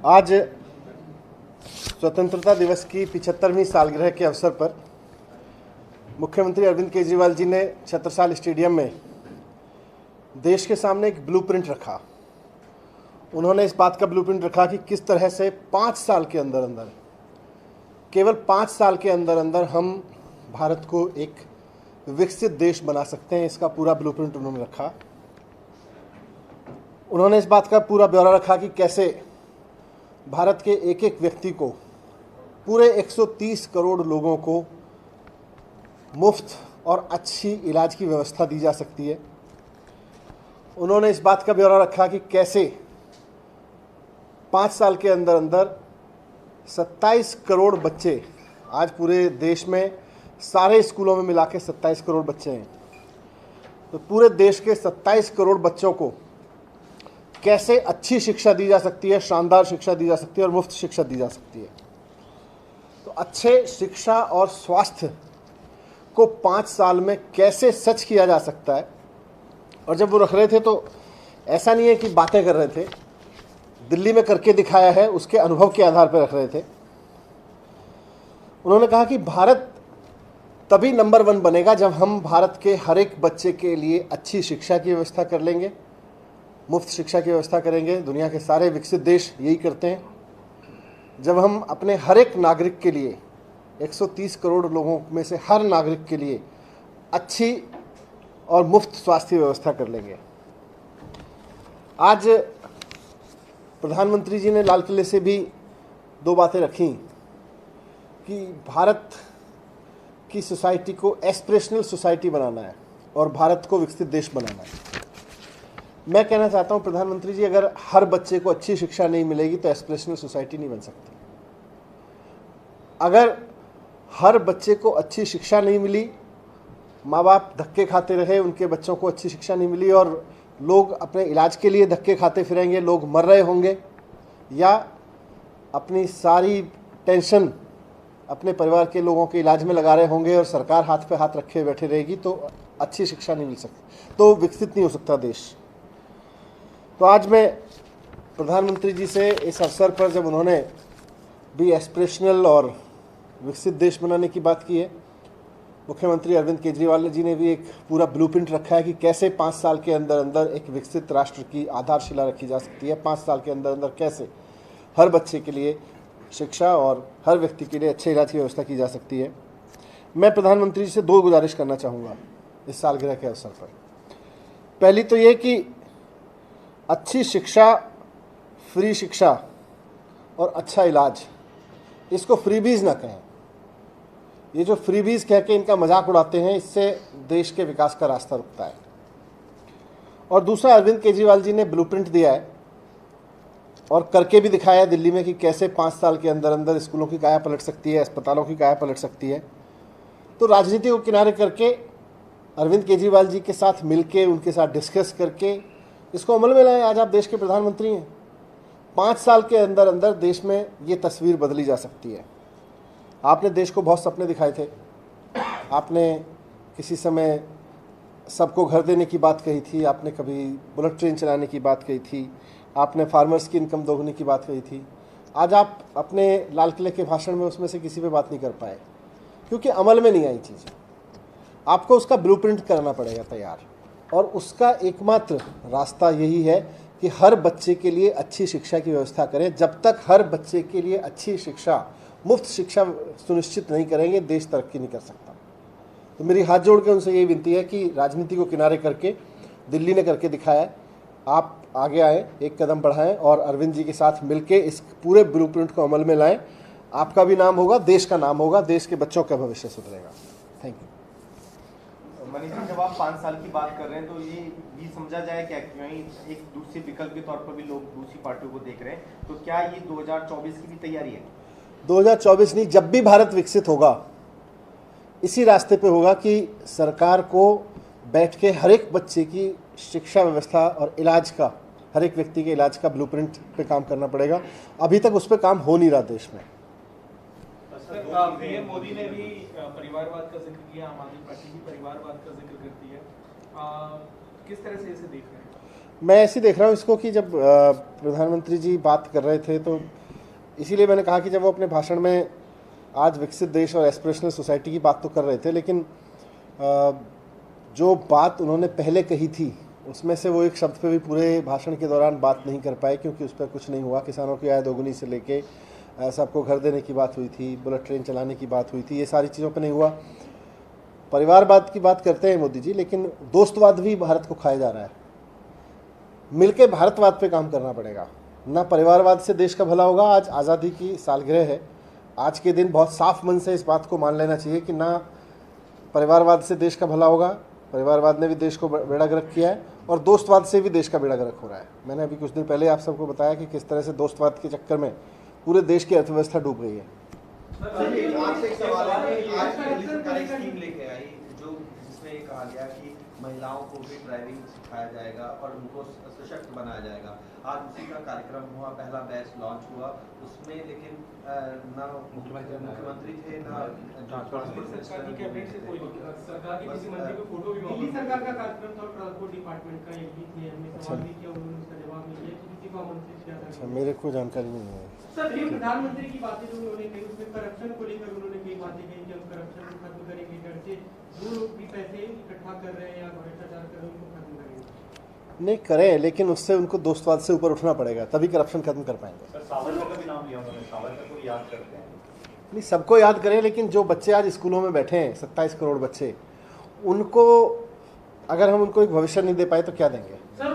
आज स्वतंत्रता दिवस की 75वीं सालगिरह के अवसर पर मुख्यमंत्री अरविंद केजरीवाल जी ने छत्रसाल स्टेडियम में देश के सामने एक ब्लूप्रिंट रखा। उन्होंने इस बात का ब्लूप्रिंट रखा कि किस तरह से 5 साल के अंदर अंदर, केवल 5 साल के अंदर अंदर हम भारत को एक विकसित देश बना सकते हैं। इसका पूरा ब्लूप्रिंट उन्होंने रखा। उन्होंने इस बात का पूरा ब्यौरा रखा कि कैसे भारत के एक एक व्यक्ति को, पूरे 130 करोड़ लोगों को मुफ्त और अच्छी इलाज की व्यवस्था दी जा सकती है। उन्होंने इस बात का ब्यौरा रखा कि कैसे 5 साल के अंदर अंदर 27 करोड़ बच्चे, आज पूरे देश में सारे स्कूलों में मिला के 27 करोड़ बच्चे हैं, तो पूरे देश के 27 करोड़ बच्चों को कैसे अच्छी शिक्षा दी जा सकती है, शानदार शिक्षा दी जा सकती है और मुफ्त शिक्षा दी जा सकती है। तो अच्छे शिक्षा और स्वास्थ्य को 5 साल में कैसे सच किया जा सकता है। और जब वो रख रहे थे तो ऐसा नहीं है कि बातें कर रहे थे, दिल्ली में करके दिखाया है, उसके अनुभव के आधार पर रख रहे थे। उन्होंने कहा कि भारत तभी नंबर 1 बनेगा जब हम भारत के हर एक बच्चे के लिए अच्छी शिक्षा की व्यवस्था कर लेंगे, मुफ्त शिक्षा की व्यवस्था करेंगे। दुनिया के सारे विकसित देश यही करते हैं। जब हम अपने हर एक नागरिक के लिए, 130 करोड़ लोगों में से हर नागरिक के लिए अच्छी और मुफ्त स्वास्थ्य व्यवस्था कर लेंगे। आज प्रधानमंत्री जी ने लाल किले से भी 2 बातें रखी कि भारत की सोसाइटी को एस्पिरेशनल सोसाइटी बनाना है और भारत को विकसित देश बनाना है। मैं कहना चाहता हूं प्रधानमंत्री जी, अगर हर बच्चे को अच्छी शिक्षा नहीं मिलेगी तो एस्पिरेशनल सोसाइटी नहीं बन सकती। अगर हर बच्चे को अच्छी शिक्षा नहीं मिली, माँ बाप धक्के खाते रहे, उनके बच्चों को अच्छी शिक्षा नहीं मिली और लोग अपने इलाज के लिए धक्के खाते फिरेंगे, लोग मर रहे होंगे या अपनी सारी टेंशन अपने परिवार के लोगों के इलाज में लगा रहे होंगे और सरकार हाथ पे हाथ रखे बैठे रहेगी, तो अच्छी शिक्षा नहीं मिल सकती, तो विकसित नहीं हो सकता देश। तो आज मैं प्रधानमंत्री जी से इस अवसर पर, जब उन्होंने भी एस्पिरेशनल और विकसित देश बनाने की बात की है, मुख्यमंत्री अरविंद केजरीवाल जी ने भी एक पूरा ब्लूप्रिंट रखा है कि कैसे 5 साल के अंदर अंदर एक विकसित राष्ट्र की आधारशिला रखी जा सकती है। 5 साल के अंदर अंदर कैसे हर बच्चे के लिए शिक्षा और हर व्यक्ति के लिए अच्छे इलाज की व्यवस्था की जा सकती है। मैं प्रधानमंत्री जी से 2 गुजारिश करना चाहूँगा इस सालगिरह के अवसर पर। पहली तो ये कि अच्छी शिक्षा, फ्री शिक्षा और अच्छा इलाज, इसको फ्रीबीज ना कहें। ये जो फ्रीबीज कह के इनका मजाक उड़ाते हैं, इससे देश के विकास का रास्ता रुकता है। और दूसरा, अरविंद केजरीवाल जी ने ब्लूप्रिंट दिया है और करके भी दिखाया है दिल्ली में कि कैसे 5 साल के अंदर अंदर स्कूलों की काया पलट सकती है, अस्पतालों की काया पलट सकती है। तो राजनीति को किनारे करके अरविंद केजरीवाल जी के साथ मिलके, उनके साथ डिस्कस करके इसको अमल में लाएं। आज आप देश के प्रधानमंत्री हैं। 5 साल के अंदर अंदर देश में ये तस्वीर बदली जा सकती है। आपने देश को बहुत सपने दिखाए थे। आपने किसी समय सबको घर देने की बात कही थी, आपने कभी बुलेट ट्रेन चलाने की बात कही थी, आपने फार्मर्स की इनकम दोगुनी की बात कही थी। आज आप अपने लाल किले के भाषण में उसमें से किसी पे बात नहीं कर पाए, क्योंकि अमल में नहीं आई चीज़ें। आपको उसका ब्लूप्रिंट करना पड़ेगा तैयार, और उसका एकमात्र रास्ता यही है कि हर बच्चे के लिए अच्छी शिक्षा की व्यवस्था करें। जब तक हर बच्चे के लिए अच्छी शिक्षा, मुफ्त शिक्षा सुनिश्चित नहीं करेंगे, देश तरक्की नहीं कर सकता। तो मेरी हाथ जोड़ के उनसे यही विनती है कि राजनीति को किनारे करके, दिल्ली ने करके दिखाया है, आप आगे आएँ, एक कदम बढ़ाएं और अरविंद जी के साथ मिलके इस पूरे ब्लूप्रिंट को अमल में लाएं। आपका भी नाम होगा, देश का नाम होगा, देश के बच्चों का भविष्य सुधरेगा। Thank you. मनीष जी, जब आप 5 साल की बात कर रहे हैं तो ये भी समझा जाए क्या कि वहीं एक दूसरे विकल्प के तौर पर भी लोग दूसरी पार्टियों को देख रहे हैं, तो क्या ये 2024 की भी तैयारी है? 2024 नहीं, जब भी भारत विकसित होगा इसी रास्ते पे होगा कि सरकार को बैठ के हर एक बच्चे की शिक्षा व्यवस्था और इलाज का, हर एक व्यक्ति के इलाज का ब्लूप्रिंट पे काम करना पड़ेगा। अभी तक उस पर काम हो नहीं रहा देश में। पीएम मोदी ने भी परिवारवाद का जिक्र किया, आम आदमी पार्टी भी परिवारवाद का जिक्र करती है, किस तरह से इसे देख रहे हैं? मैं ऐसे देख रहा हूँ इसको कि जब प्रधानमंत्री जी बात कर रहे थे तो इसीलिए मैंने कहा कि जब वो अपने भाषण में आज विकसित देश और एस्पिरेशनल सोसाइटी की बात तो कर रहे थे, लेकिन जो बात उन्होंने पहले कही थी उसमें से वो एक शब्द पे भी पूरे भाषण के दौरान बात नहीं कर पाए, क्योंकि उस पर कुछ नहीं हुआ। किसानों की आय दोगुनी से लेके सबको घर देने की बात हुई थी, बुलेट ट्रेन चलाने की बात हुई थी, ये सारी चीज़ों पे नहीं हुआ। परिवारवाद की बात करते हैं मोदी जी, लेकिन दोस्तवाद भी भारत को खाया जा रहा है। मिलके भारतवाद पे काम करना पड़ेगा, ना परिवारवाद से देश का भला होगा। आज आज़ादी की सालगिरह है, आज के दिन बहुत साफ मन से इस बात को मान लेना चाहिए कि ना परिवारवाद से देश का भला होगा, परिवारवाद ने भी देश को बेड़ा गर्क किया है, और दोस्तवाद से भी देश का बेड़ा गर्क हो रहा है। मैंने अभी कुछ दिन पहले आप सबको बताया कि किस तरह से दोस्तवाद के चक्कर में पूरे देश की अर्थव्यवस्था डूब गई है। आपसे एक सवाल है कि आज दिल्ली सरकार एक स्कीम लेके आई जो जिसमें ये कहा गया कि महिलाओं को भी ड्राइविंग सिखाया जाएगा और उनको सशक्त बनाया जाएगा। आज उसी का कार्यक्रम हुआ, पहला बैच लॉन्च हुआ उसमें, लेकिन ना मुख्यमंत्री थे ना सरकार की कैबिनेट से कोई सरकार के किसी मंत्री को फोटो भी दिल्ली सरकार का कार्यक्रम था, ट्रांसपोर्ट डिपार्टमेंट का एक भी थे, हमने सवाल भी किया, उन्होंने उसका जवाब नहीं दिया कि किसी को आमंत्रित किया था। अच्छा, मेरे को जानकारी नहीं है सर। ये प्रधानमंत्री की बातें जो उन्होंने कही उसमें करप्शन को लेकर उन्होंने कई बातें कही कि हम करप्शन को खत्म करेंगे, घर से जो लोग भी पैसे इकट्ठा कर रहे हैं या भ्रष्टाचार कर रहे हैं उनको खत्म करेंगे। नहीं करें, लेकिन उससे उनको दोस्तवाद से ऊपर उठना पड़ेगा, तभी करप्शन खत्म कर पाएंगे। सर सावरकर का भी नाम लिया उन्होंने, सावरकर को याद करते हैं। नहीं, सबको याद करें, लेकिन जो बच्चे आज स्कूलों में बैठे हैं 27 करोड़ बच्चे, उनको अगर हम उनको एक भविष्य नहीं दे पाए तो क्या देंगे। सर